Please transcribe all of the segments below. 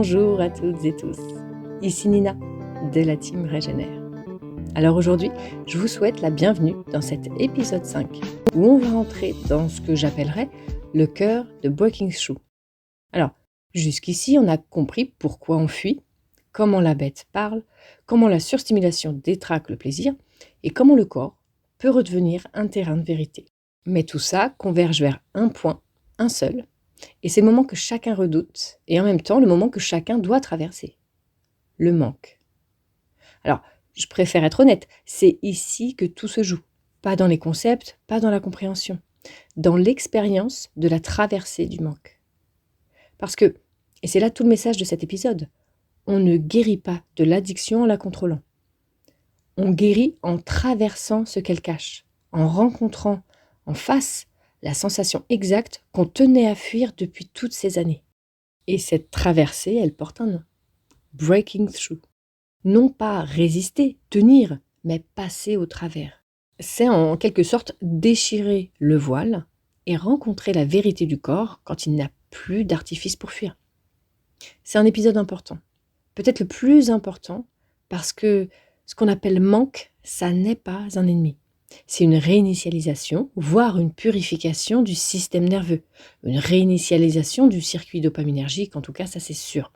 Bonjour à toutes et tous, ici Nina de la team Régénère. Alors aujourd'hui, je vous souhaite la bienvenue dans cet épisode 5 où on va entrer dans ce que j'appellerais le cœur de Breaking Through. Alors, jusqu'ici, on a compris pourquoi on fuit, comment la bête parle, comment la surstimulation détraque le plaisir et comment le corps peut redevenir un terrain de vérité. Mais tout ça converge vers un point, un seul, et c'est le moment que chacun redoute, et en même temps le moment que chacun doit traverser. Le manque. Alors, je préfère être honnête, c'est ici que tout se joue. Pas dans les concepts, pas dans la compréhension. Dans l'expérience de la traversée du manque. Parce que, et c'est là tout le message de cet épisode, on ne guérit pas de l'addiction en la contrôlant. On guérit en traversant ce qu'elle cache, en rencontrant en face la sensation exacte qu'on tenait à fuir depuis toutes ces années. Et cette traversée, elle porte un nom. Breaking through. Non pas résister, tenir, mais passer au travers. C'est en quelque sorte déchirer le voile et rencontrer la vérité du corps quand il n'a plus d'artifice pour fuir. C'est un épisode important. Peut-être le plus important parce que ce qu'on appelle manque, ça n'est pas un ennemi. C'est une réinitialisation, voire une purification du système nerveux. Une réinitialisation du circuit dopaminergique, en tout cas, ça c'est sûr.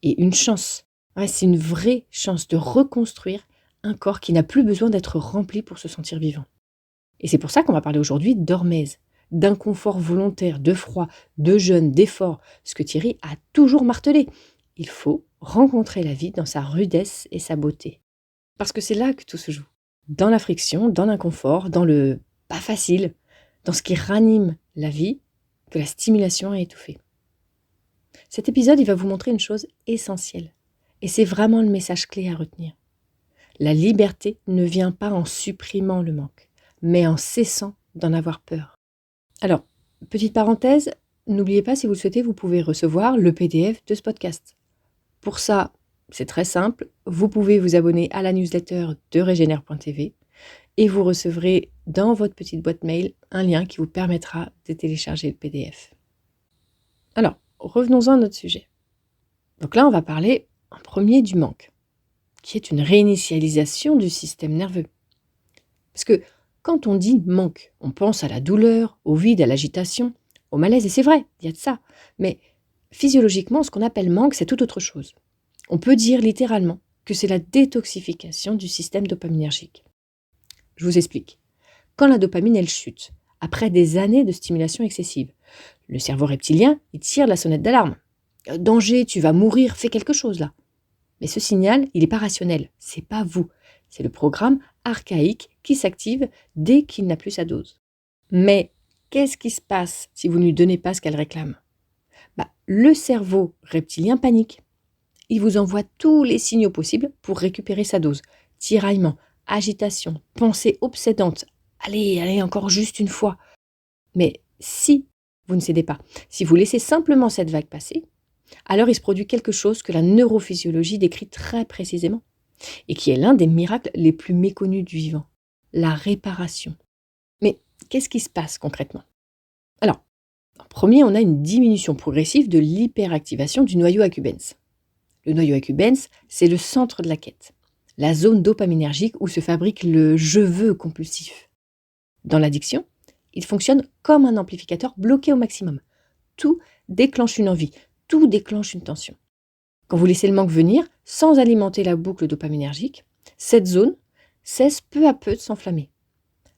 Et une chance. Ouais, c'est une vraie chance de reconstruire un corps qui n'a plus besoin d'être rempli pour se sentir vivant. Et c'est pour ça qu'on va parler aujourd'hui d'hormèse, d'inconfort volontaire, de froid, de jeûne, d'effort, ce que Thierry a toujours martelé. Il faut rencontrer la vie dans sa rudesse et sa beauté. Parce que c'est là que tout se joue. Dans la friction, dans l'inconfort, dans le pas facile, dans ce qui ranime la vie, que la stimulation a étouffé. Cet épisode, il va vous montrer une chose essentielle. Et c'est vraiment le message clé à retenir. La liberté ne vient pas en supprimant le manque, mais en cessant d'en avoir peur. Alors, petite parenthèse, n'oubliez pas, si vous le souhaitez, vous pouvez recevoir le PDF de ce podcast. Pour ça, c'est très simple, vous pouvez vous abonner à la newsletter de Régénère.tv et vous recevrez dans votre petite boîte mail un lien qui vous permettra de télécharger le PDF. Alors, revenons-en à notre sujet. Donc là, on va parler en premier du manque, qui est une réinitialisation du système nerveux. Parce que quand on dit manque, on pense à la douleur, au vide, à l'agitation, au malaise, et c'est vrai, il y a de ça. Mais physiologiquement, ce qu'on appelle manque, c'est tout autre chose. On peut dire littéralement que c'est la détoxification du système dopaminergique. Je vous explique. Quand la dopamine, elle chute, après des années de stimulation excessive, le cerveau reptilien, il tire la sonnette d'alarme. Danger, tu vas mourir, fais quelque chose là. Mais ce signal, il n'est pas rationnel, c'est pas vous. C'est le programme archaïque qui s'active dès qu'il n'a plus sa dose. Mais qu'est-ce qui se passe si vous ne lui donnez pas ce qu'elle réclame ? Le cerveau reptilien panique. Il vous envoie tous les signaux possibles pour récupérer sa dose. Tiraillement, agitation, pensée obsédante. Allez, encore juste une fois. Mais si vous ne cédez pas, si vous laissez simplement cette vague passer, alors il se produit quelque chose que la neurophysiologie décrit très précisément et qui est l'un des miracles les plus méconnus du vivant, la réparation. Mais qu'est-ce qui se passe concrètement ? Alors, en premier, on a une diminution progressive de l'hyperactivation du noyau accumbens. Le noyau accumbens, c'est le centre de la quête, la zone dopaminergique où se fabrique le « je veux » compulsif. Dans l'addiction, il fonctionne comme un amplificateur bloqué au maximum. Tout déclenche une envie, tout déclenche une tension. Quand vous laissez le manque venir, sans alimenter la boucle dopaminergique, cette zone cesse peu à peu de s'enflammer.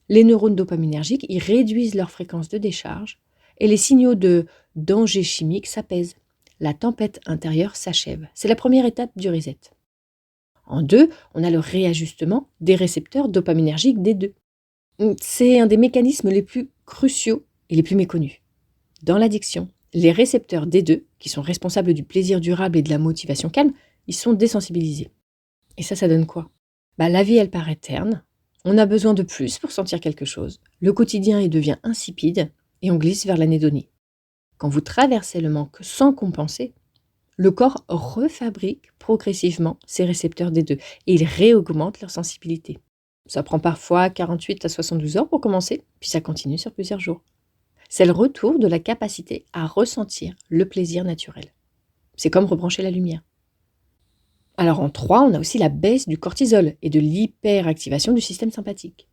Les neurones dopaminergiques y réduisent leur fréquence de décharge et les signaux de danger chimique s'apaisent. La tempête intérieure s'achève. C'est la première étape du reset. En deux, on a le réajustement des récepteurs dopaminergiques D2. C'est un des mécanismes les plus cruciaux et les plus méconnus. Dans l'addiction, les récepteurs D2, qui sont responsables du plaisir durable et de la motivation calme, ils sont désensibilisés. Et ça donne quoi ? La vie, elle paraît terne. On a besoin de plus pour sentir quelque chose. Le quotidien, il devient insipide et on glisse vers l'anédonie. Quand vous traversez le manque sans compenser, le corps refabrique progressivement ses récepteurs D2 et il réaugmente leur sensibilité. Ça prend parfois 48 à 72 heures pour commencer, puis ça continue sur plusieurs jours. C'est le retour de la capacité à ressentir le plaisir naturel. C'est comme rebrancher la lumière. Alors en 3, on a aussi la baisse du cortisol et de l'hyperactivation du système sympathique.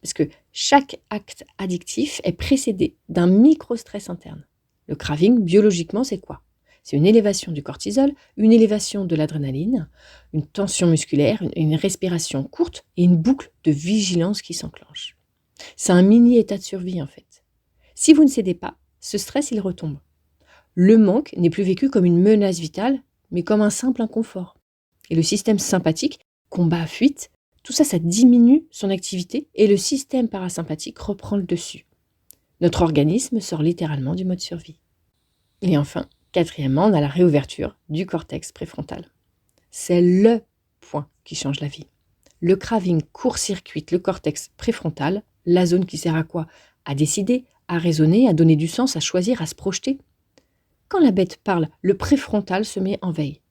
Parce que chaque acte addictif est précédé d'un micro-stress interne. Le craving, biologiquement, c'est quoi? C'est une élévation du cortisol, une élévation de l'adrénaline, une tension musculaire, une respiration courte et une boucle de vigilance qui s'enclenche. C'est un mini état de survie en fait. Si vous ne cédez pas, ce stress, il retombe. Le manque n'est plus vécu comme une menace vitale, mais comme un simple inconfort. Et le système sympathique, combat-fuite, tout ça, ça diminue son activité et le système parasympathique reprend le dessus. Notre organisme sort littéralement du mode survie. Et enfin, quatrièmement, on a la réouverture du cortex préfrontal. C'est le point qui change la vie. Le craving court-circuite le cortex préfrontal, la zone qui sert à quoi? À décider, à raisonner, à donner du sens, à choisir, à se projeter. Quand la bête parle, le préfrontal se met en veille.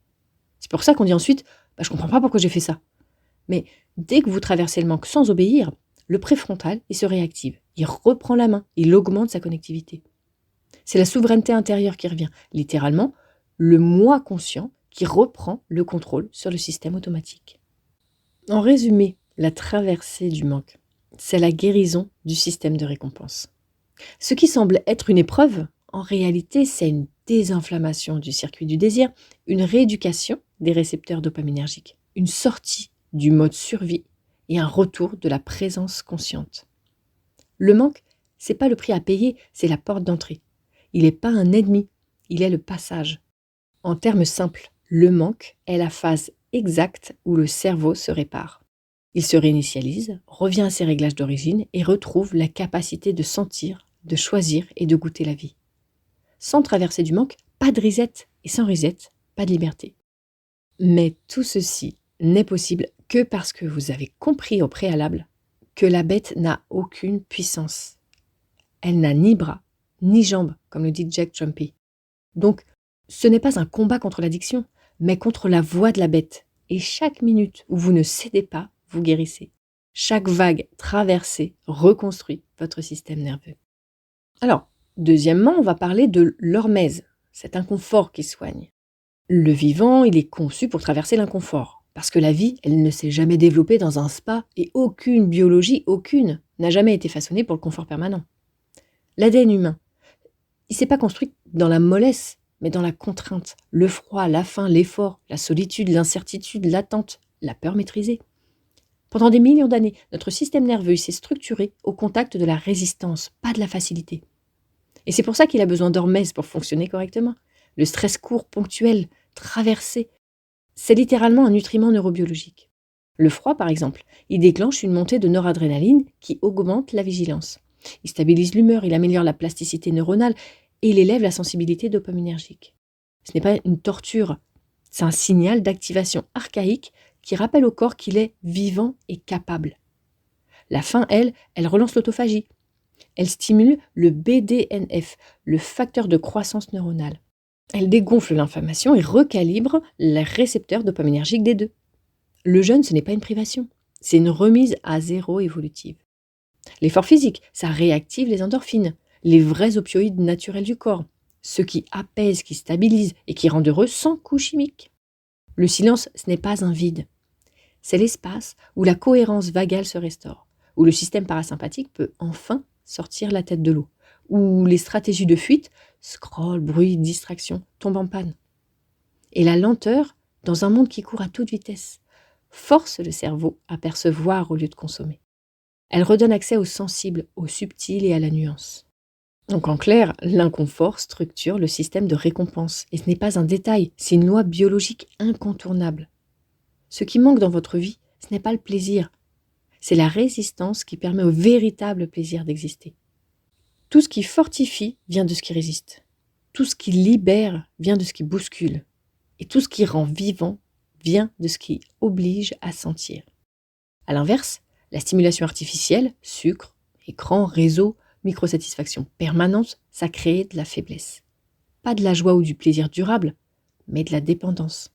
C'est pour ça qu'on dit ensuite « je comprends pas pourquoi j'ai fait ça ». Mais dès que vous traversez le manque sans obéir, le préfrontal, il se réactive. Il reprend la main, il augmente sa connectivité. C'est la souveraineté intérieure qui revient. Littéralement, le moi conscient qui reprend le contrôle sur le système automatique. En résumé, la traversée du manque, c'est la guérison du système de récompense. Ce qui semble être une épreuve, en réalité, c'est une désinflammation du circuit du désir, une rééducation des récepteurs dopaminergiques, une sortie du mode survie et un retour de la présence consciente. Le manque, c'est pas le prix à payer, c'est la porte d'entrée. Il n'est pas un ennemi, il est le passage. En termes simples, le manque est la phase exacte où le cerveau se répare. Il se réinitialise, revient à ses réglages d'origine et retrouve la capacité de sentir, de choisir et de goûter la vie. Sans traverser du manque, pas de reset, et sans reset, pas de liberté. Mais tout ceci n'est possible que parce que vous avez compris au préalable que la bête n'a aucune puissance. Elle n'a ni bras, ni jambes, comme le dit Jack Trumpy. Donc, ce n'est pas un combat contre l'addiction, mais contre la voix de la bête. Et chaque minute où vous ne cédez pas, vous guérissez. Chaque vague traversée reconstruit votre système nerveux. Alors, deuxièmement, on va parler de l'hormèse, cet inconfort qui soigne. Le vivant, il est conçu pour traverser l'inconfort. Parce que la vie, elle ne s'est jamais développée dans un spa et aucune biologie, aucune, n'a jamais été façonnée pour le confort permanent. L'ADN humain, il ne s'est pas construit dans la mollesse, mais dans la contrainte, le froid, la faim, l'effort, la solitude, l'incertitude, l'attente, la peur maîtrisée. Pendant des millions d'années, notre système nerveux s'est structuré au contact de la résistance, pas de la facilité. Et c'est pour ça qu'il a besoin d'hormèse pour fonctionner correctement. Le stress court, ponctuel, traversé, c'est littéralement un nutriment neurobiologique. Le froid, par exemple, il déclenche une montée de noradrénaline qui augmente la vigilance. Il stabilise l'humeur, il améliore la plasticité neuronale et il élève la sensibilité dopaminergique. Ce n'est pas une torture, c'est un signal d'activation archaïque qui rappelle au corps qu'il est vivant et capable. La faim, elle relance l'autophagie. Elle stimule le BDNF, le facteur de croissance neuronale. Elle dégonfle l'inflammation et recalibre les récepteurs dopaminergiques des deux. Le jeûne, ce n'est pas une privation, c'est une remise à zéro évolutive. L'effort physique, ça réactive les endorphines, les vrais opioïdes naturels du corps, ceux qui apaisent, qui stabilisent et qui rendent heureux sans coup chimique. Le silence, ce n'est pas un vide. C'est l'espace où la cohérence vagale se restaure, où le système parasympathique peut enfin sortir la tête de l'eau, où les stratégies de fuite, scroll, bruit, distraction, tombent en panne. Et la lenteur, dans un monde qui court à toute vitesse, force le cerveau à percevoir au lieu de consommer. Elle redonne accès au sensible, au subtil et à la nuance. Donc en clair, l'inconfort structure le système de récompense. Et ce n'est pas un détail, c'est une loi biologique incontournable. Ce qui manque dans votre vie, ce n'est pas le plaisir. C'est la résistance qui permet au véritable plaisir d'exister. Tout ce qui fortifie vient de ce qui résiste. Tout ce qui libère vient de ce qui bouscule. Et tout ce qui rend vivant vient de ce qui oblige à sentir. A l'inverse, la stimulation artificielle, sucre, écran, réseau, microsatisfaction permanente, ça crée de la faiblesse. Pas de la joie ou du plaisir durable, mais de la dépendance.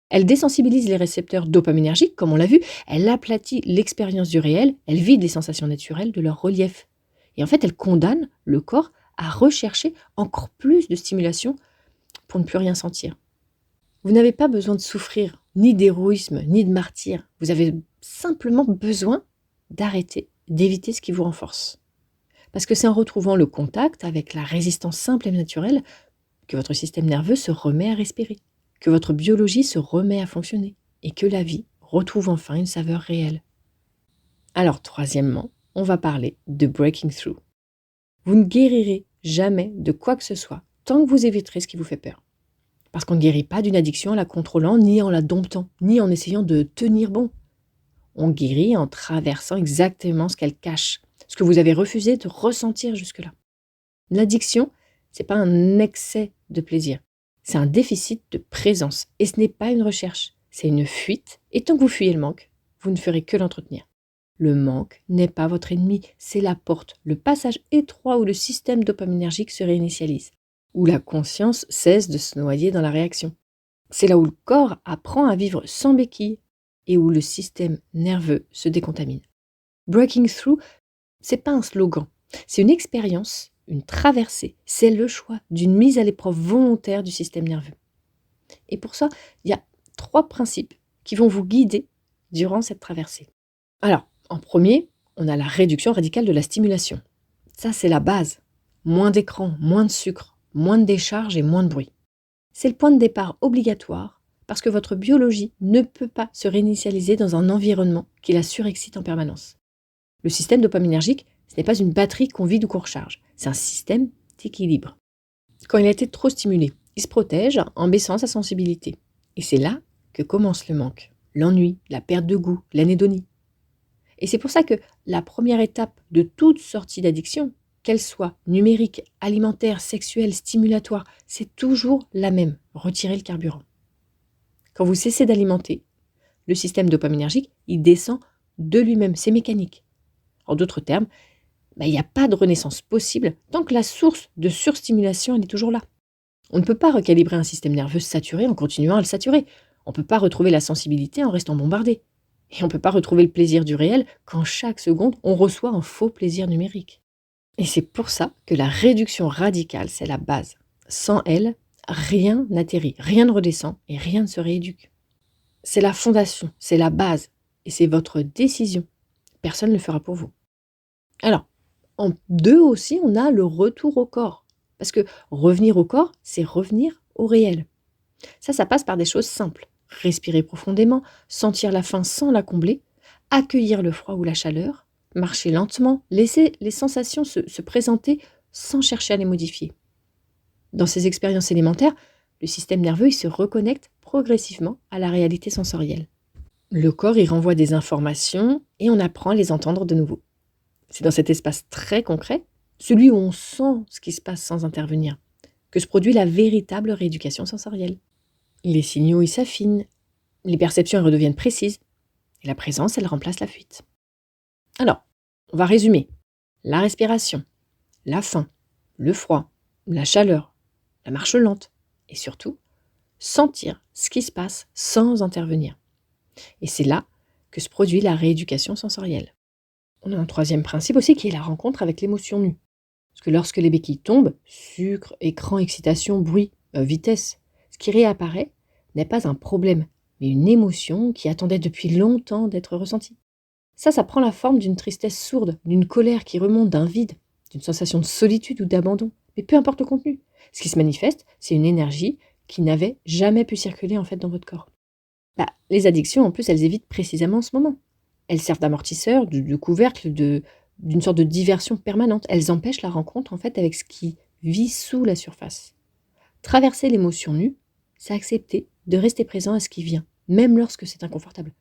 Elle désensibilise les récepteurs dopaminergiques, comme on l'a vu, elle aplatit l'expérience du réel, elle vide les sensations naturelles de leur relief. Et en fait, elle condamne le corps à rechercher encore plus de stimulation pour ne plus rien sentir. Vous n'avez pas besoin de souffrir, ni d'héroïsme, ni de martyr. Vous avez simplement besoin d'arrêter, d'éviter ce qui vous renforce. Parce que c'est en retrouvant le contact avec la résistance simple et naturelle que votre système nerveux se remet à respirer, que votre biologie se remet à fonctionner et que la vie retrouve enfin une saveur réelle. Alors, troisièmement, on va parler de breaking through. Vous ne guérirez jamais de quoi que ce soit tant que vous éviterez ce qui vous fait peur. Parce qu'on ne guérit pas d'une addiction en la contrôlant, ni en la domptant, ni en essayant de tenir bon. On guérit en traversant exactement ce qu'elle cache, ce que vous avez refusé de ressentir jusque-là. L'addiction, ce n'est pas un excès de plaisir, c'est un déficit de présence. Et ce n'est pas une recherche, c'est une fuite. Et tant que vous fuyez le manque, vous ne ferez que l'entretenir. Le manque n'est pas votre ennemi, c'est la porte, le passage étroit où le système dopaminergique se réinitialise, où la conscience cesse de se noyer dans la réaction. C'est là où le corps apprend à vivre sans béquille et où le système nerveux se décontamine. Breaking through, c'est pas un slogan, c'est une expérience, une traversée, c'est le choix d'une mise à l'épreuve volontaire du système nerveux. Et pour ça, il y a 3 principes qui vont vous guider durant cette traversée. Alors, en premier, on a la réduction radicale de la stimulation. Ça, c'est la base. Moins d'écran, moins de sucre, moins de décharge et moins de bruit. C'est le point de départ obligatoire parce que votre biologie ne peut pas se réinitialiser dans un environnement qui la surexcite en permanence. Le système dopaminergique, ce n'est pas une batterie qu'on vide ou qu'on recharge, c'est un système d'équilibre. Quand il a été trop stimulé, il se protège en baissant sa sensibilité. Et c'est là que commence le manque, l'ennui, la perte de goût, l'anédonie. Et c'est pour ça que la première étape de toute sortie d'addiction, qu'elle soit numérique, alimentaire, sexuelle, stimulatoire, c'est toujours la même, retirer le carburant. Quand vous cessez d'alimenter, le système dopaminergique, il descend de lui-même, c'est mécanique. En d'autres termes, il n'y a pas de renaissance possible tant que la source de surstimulation elle est toujours là. On ne peut pas recalibrer un système nerveux saturé en continuant à le saturer. On ne peut pas retrouver la sensibilité en restant bombardé. Et on ne peut pas retrouver le plaisir du réel quand chaque seconde, on reçoit un faux plaisir numérique. Et c'est pour ça que la réduction radicale, c'est la base. Sans elle, rien n'atterrit, rien ne redescend et rien ne se rééduque. C'est la fondation, c'est la base et c'est votre décision. Personne ne le fera pour vous. Alors, en 2 aussi, on a le retour au corps. Parce que revenir au corps, c'est revenir au réel. Ça passe par des choses simples. Respirer profondément, sentir la faim sans la combler, accueillir le froid ou la chaleur, marcher lentement, laisser les sensations se présenter sans chercher à les modifier. Dans ces expériences élémentaires, le système nerveux il se reconnecte progressivement à la réalité sensorielle. Le corps y renvoie des informations et on apprend à les entendre de nouveau. C'est dans cet espace très concret, celui où on sent ce qui se passe sans intervenir, que se produit la véritable rééducation sensorielle. Les signaux y s'affinent, les perceptions elles redeviennent précises, et la présence elle remplace la fuite. Alors, on va résumer. La respiration, la faim, le froid, la chaleur, la marche lente, et surtout, sentir ce qui se passe sans intervenir. Et c'est là que se produit la rééducation sensorielle. On a un 3e principe aussi qui est la rencontre avec l'émotion nue. Parce que lorsque les béquilles tombent, sucre, écran, excitation, bruit, vitesse, ce qui réapparaît n'est pas un problème, mais une émotion qui attendait depuis longtemps d'être ressentie. Ça prend la forme d'une tristesse sourde, d'une colère qui remonte d'un vide, d'une sensation de solitude ou d'abandon. Mais peu importe le contenu. Ce qui se manifeste, c'est une énergie qui n'avait jamais pu circuler en fait dans votre corps. Les addictions, en plus, elles évitent précisément ce moment. Elles servent d'amortisseur, de couvercle, d'une sorte de diversion permanente. Elles empêchent la rencontre en fait avec ce qui vit sous la surface. Traverser l'émotion nue, c'est accepter de rester présent à ce qui vient, même lorsque c'est inconfortable.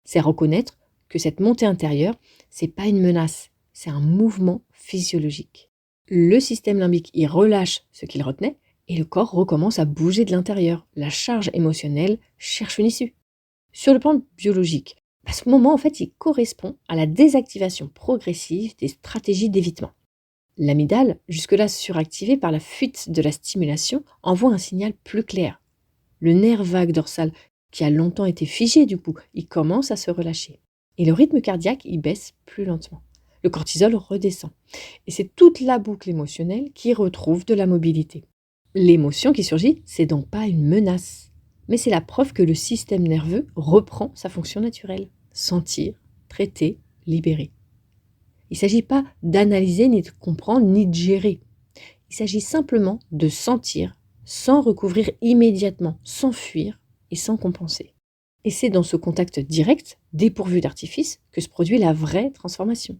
C'est reconnaître que cette montée intérieure, c'est pas une menace, c'est un mouvement physiologique. Le système limbique y relâche ce qu'il retenait et le corps recommence à bouger de l'intérieur. La charge émotionnelle cherche une issue. Sur le plan biologique, ce moment, en fait, il correspond à la désactivation progressive des stratégies d'évitement. L'amygdale, jusque-là suractivée par la fuite de la stimulation, envoie un signal plus clair. Le nerf vague dorsal, qui a longtemps été figé du coup, il commence à se relâcher. Et le rythme cardiaque, il baisse plus lentement. Le cortisol redescend. Et c'est toute la boucle émotionnelle qui retrouve de la mobilité. L'émotion qui surgit, c'est donc pas une menace. mais c'est la preuve que le système nerveux reprend sa fonction naturelle. Sentir, traiter, libérer. Il ne s'agit pas d'analyser, ni de comprendre, ni de gérer. Il s'agit simplement de sentir sans recouvrir immédiatement, sans fuir et sans compenser. Et c'est dans ce contact direct, dépourvu d'artifice, que se produit la vraie transformation.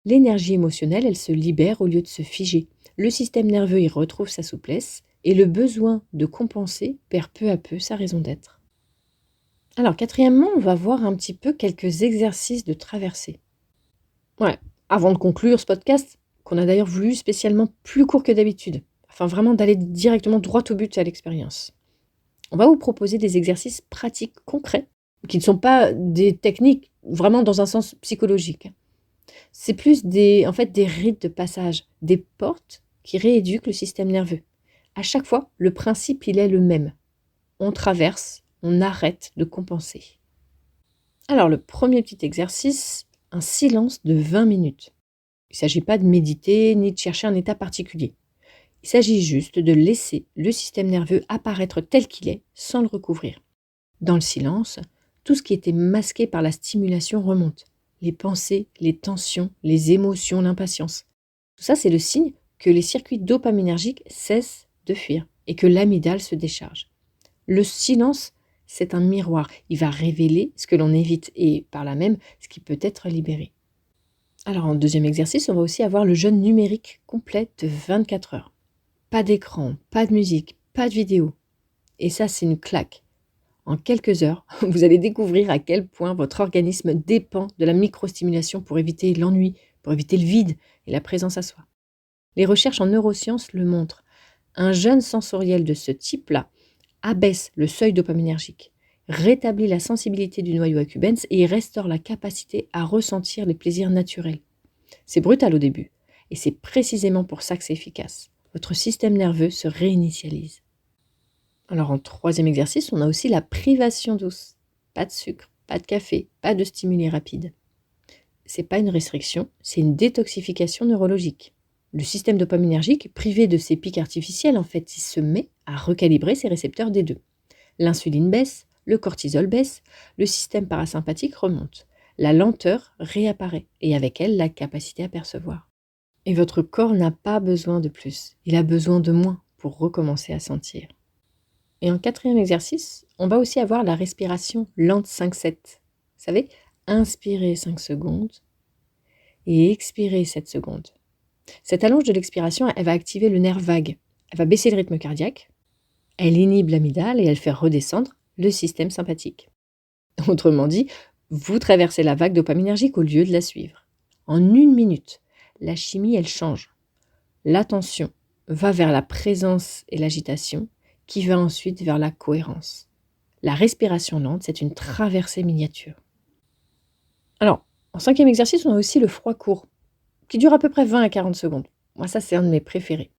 L'énergie émotionnelle, elle se libère au lieu de se figer. Le système nerveux y retrouve sa souplesse et le besoin de compenser perd peu à peu sa raison d'être. Alors, quatrièmement, on va voir un petit peu quelques exercices de traversée. Ouais, avant de conclure ce podcast, qu'on a d'ailleurs voulu spécialement plus court que d'habitude, afin vraiment d'aller directement droit au but à l'expérience. On va vous proposer des exercices pratiques concrets, qui ne sont pas des techniques vraiment dans un sens psychologique. C'est plus des rites de passage, des portes qui rééduquent le système nerveux. À chaque fois, le principe, il est le même. On traverse, on arrête de compenser. Alors, le premier petit exercice, un silence de 20 minutes. Il ne s'agit pas de méditer ni de chercher un état particulier. Il s'agit juste de laisser le système nerveux apparaître tel qu'il est, sans le recouvrir. Dans le silence, tout ce qui était masqué par la stimulation remonte. Les pensées, les tensions, les émotions, l'impatience. Tout ça, c'est le signe que les circuits dopaminergiques cessent de fuir et que l'amygdale se décharge. Le silence, c'est un miroir. Il va révéler ce que l'on évite et, par là même, ce qui peut être libéré. Alors, en deuxième exercice, on va aussi avoir le jeûne numérique complet de 24 heures. Pas d'écran, pas de musique, pas de vidéo. Et ça, c'est une claque. En quelques heures, vous allez découvrir à quel point votre organisme dépend de la microstimulation pour éviter l'ennui, pour éviter le vide et la présence à soi. Les recherches en neurosciences le montrent. Un jeûne sensoriel de ce type-là abaisse le seuil dopaminergique, rétablit la sensibilité du noyau accumbens et restaure la capacité à ressentir les plaisirs naturels. C'est brutal au début, et c'est précisément pour ça que c'est efficace. Votre système nerveux se réinitialise. Alors en troisième exercice, on a aussi la privation douce. Pas de sucre, pas de café, pas de stimuli rapides. C'est pas une restriction, c'est une détoxification neurologique. Le système dopaminergique, privé de ses pics artificiels, en fait, il se met à recalibrer ses récepteurs D2. L'insuline baisse, le cortisol baisse, le système parasympathique remonte. La lenteur réapparaît et avec elle la capacité à percevoir. Et votre corps n'a pas besoin de plus, il a besoin de moins pour recommencer à sentir. Et en quatrième exercice, on va aussi avoir la respiration lente 5-7. Vous savez, inspirez 5 secondes et expirez 7 secondes. Cette allonge de l'expiration, elle va activer le nerf vague. Elle va baisser le rythme cardiaque, elle inhibe l'amygdale et elle fait redescendre le système sympathique. Autrement dit, vous traversez la vague dopaminergique au lieu de la suivre. En 1 minute, la chimie, elle change. L'attention va vers la présence et l'agitation, qui va ensuite vers la cohérence. La respiration lente, c'est une traversée miniature. Alors, en cinquième exercice, on a aussi le froid court, qui dure à peu près 20 à 40 secondes. Moi, ça, c'est un de mes préférés.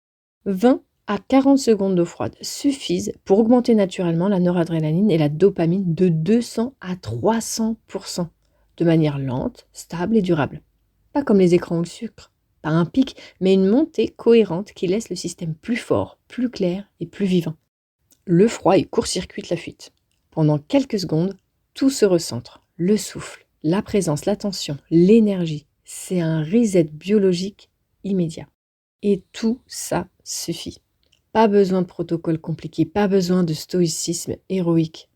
20 à 40 secondes d'eau froide suffisent pour augmenter naturellement la noradrénaline et la dopamine de 200 à 300%, de manière lente, stable et durable. Pas comme les écrans ou le sucre, pas un pic, mais une montée cohérente qui laisse le système plus fort, plus clair et plus vivant. Le froid, il court-circuite la fuite. Pendant quelques secondes, tout se recentre. Le souffle, la présence, l'attention, l'énergie. C'est un reset biologique immédiat. Et tout ça suffit. Pas besoin de protocole compliqué, pas besoin de stoïcisme héroïque.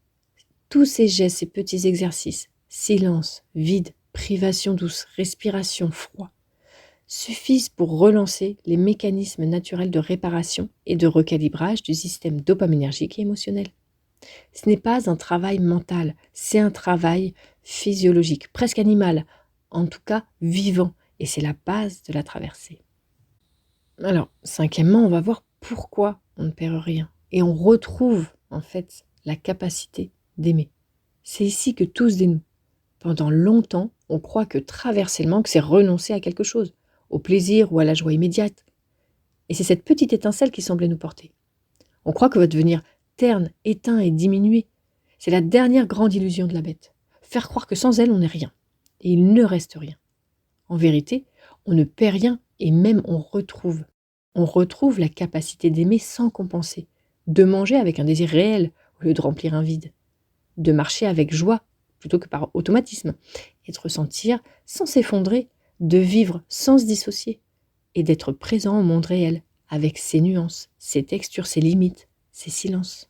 Tous ces gestes, ces petits exercices, silence, vide, privation douce, respiration, froid, suffisent pour relancer les mécanismes naturels de réparation et de recalibrage du système dopaminergique et émotionnel. Ce n'est pas un travail mental, c'est un travail physiologique, presque animal, en tout cas vivant, et c'est la base de la traversée. Alors, cinquièmement, on va voir pourquoi on ne perd rien, et on retrouve en fait la capacité d'aimer. C'est ici que tout se dénoue. Pendant longtemps, on croit que traverser le manque, c'est renoncer à quelque chose, au plaisir ou à la joie immédiate. Et c'est cette petite étincelle qui semblait nous porter. On croit que va devenir terne, éteint et diminué. C'est la dernière grande illusion de la bête. Faire croire que sans elle, on n'est rien. Et il ne reste rien. En vérité, on ne perd rien et même on retrouve. On retrouve la capacité d'aimer sans compenser, de manger avec un désir réel au lieu de remplir un vide, de marcher avec joie plutôt que par automatisme, et de ressentir sans s'effondrer, de vivre sans se dissocier, et d'être présent au monde réel, avec ses nuances, ses textures, ses limites, ses silences.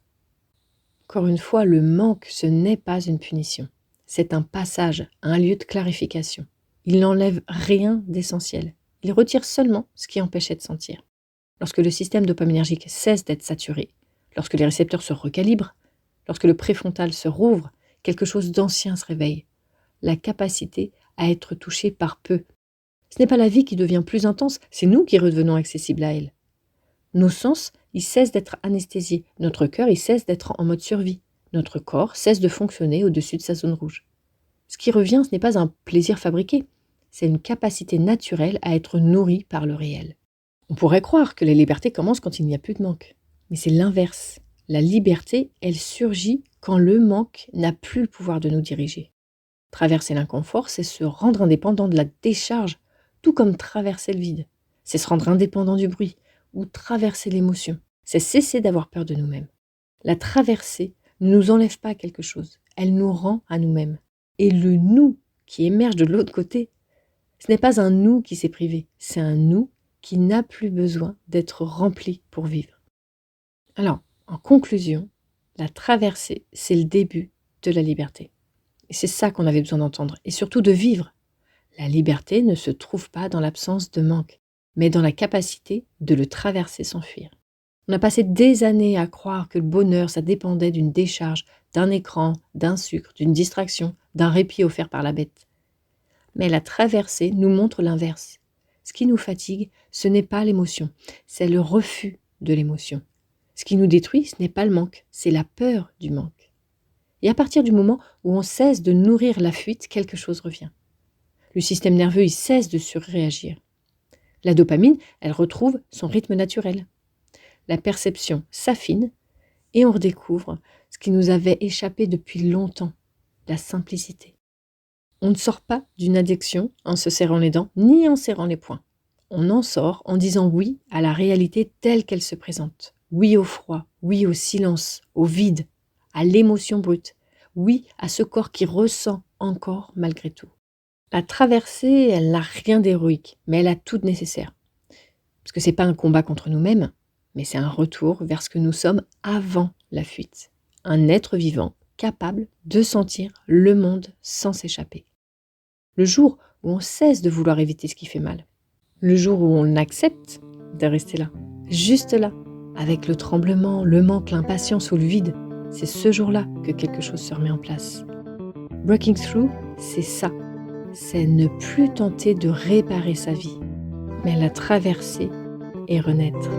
Encore une fois, le manque, ce n'est pas une punition. C'est un passage, un lieu de clarification. Il n'enlève rien d'essentiel. Il retire seulement ce qui empêchait de sentir. Lorsque le système dopaminergique cesse d'être saturé, lorsque les récepteurs se recalibrent, lorsque le préfrontal se rouvre, quelque chose d'ancien se réveille. La capacité à être touché par peu. Ce n'est pas la vie qui devient plus intense, c'est nous qui redevenons accessibles à elle. Nos sens, ils cessent d'être anesthésiés. Notre cœur, il cesse d'être en mode survie. Notre corps cesse de fonctionner au-dessus de sa zone rouge. Ce qui revient, ce n'est pas un plaisir fabriqué, c'est une capacité naturelle à être nourrie par le réel. On pourrait croire que les libertés commencent quand il n'y a plus de manque. Mais c'est l'inverse. La liberté, elle surgit quand le manque n'a plus le pouvoir de nous diriger. Traverser l'inconfort, c'est se rendre indépendant de la décharge, tout comme traverser le vide. C'est se rendre indépendant du bruit ou traverser l'émotion. C'est cesser d'avoir peur de nous-mêmes. La traversée ne nous enlève pas quelque chose, elle nous rend à nous-mêmes. Et le nous qui émerge de l'autre côté, ce n'est pas un nous qui s'est privé, c'est un nous qui n'a plus besoin d'être rempli pour vivre. Alors, en conclusion, la traversée, c'est le début de la liberté. Et c'est ça qu'on avait besoin d'entendre, et surtout de vivre. La liberté ne se trouve pas dans l'absence de manque, mais dans la capacité de le traverser sans fuir. On a passé des années à croire que le bonheur, ça dépendait d'une décharge, d'un écran, d'un sucre, d'une distraction, d'un répit offert par la bête. Mais la traversée nous montre l'inverse. Ce qui nous fatigue, ce n'est pas l'émotion, c'est le refus de l'émotion. Ce qui nous détruit, ce n'est pas le manque, c'est la peur du manque. Et à partir du moment où on cesse de nourrir la fuite, quelque chose revient. Le système nerveux, il cesse de surréagir. La dopamine, elle retrouve son rythme naturel. La perception s'affine et on redécouvre ce qui nous avait échappé depuis longtemps, la simplicité. On ne sort pas d'une addiction en se serrant les dents ni en serrant les poings. On en sort en disant oui à la réalité telle qu'elle se présente. Oui au froid, oui au silence, au vide, à l'émotion brute. Oui à ce corps qui ressent encore malgré tout. La traversée, elle n'a rien d'héroïque, mais elle a tout de nécessaire. Parce que c'est pas un combat contre nous-mêmes, mais c'est un retour vers ce que nous sommes avant la fuite. Un être vivant capable de sentir le monde sans s'échapper. Le jour où on cesse de vouloir éviter ce qui fait mal. Le jour où on accepte de rester là, juste là, avec le tremblement, le manque, l'impatience ou le vide, c'est ce jour-là que quelque chose se remet en place. Breaking through, c'est ça. C'est ne plus tenter de réparer sa vie, mais la traverser et renaître.